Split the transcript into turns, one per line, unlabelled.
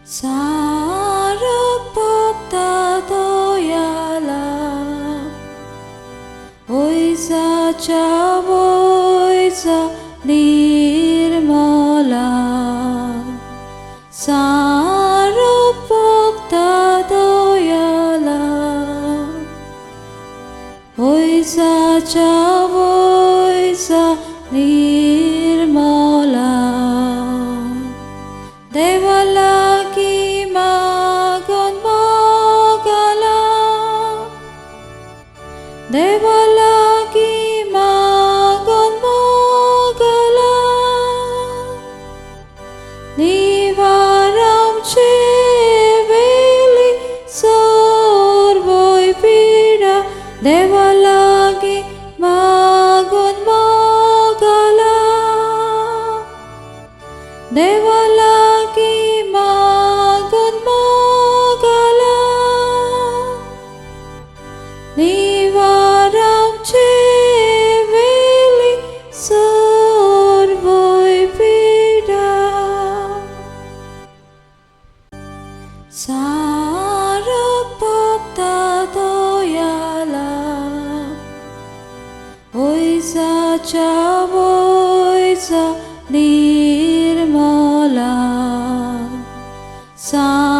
Sarupokta doyala Oisa chavoisa nirmala Sarupokta doyala Oisa chavoisa nirmala Devalaki magon mogala Devalaki magon mogala Nivaram cheveli sorvoi pida Devalaki magon mogala Devalaki magon mogala Nivaram cheveli sorvoi pida Sarupokta doyala Oisa chavoisa nirmala Sa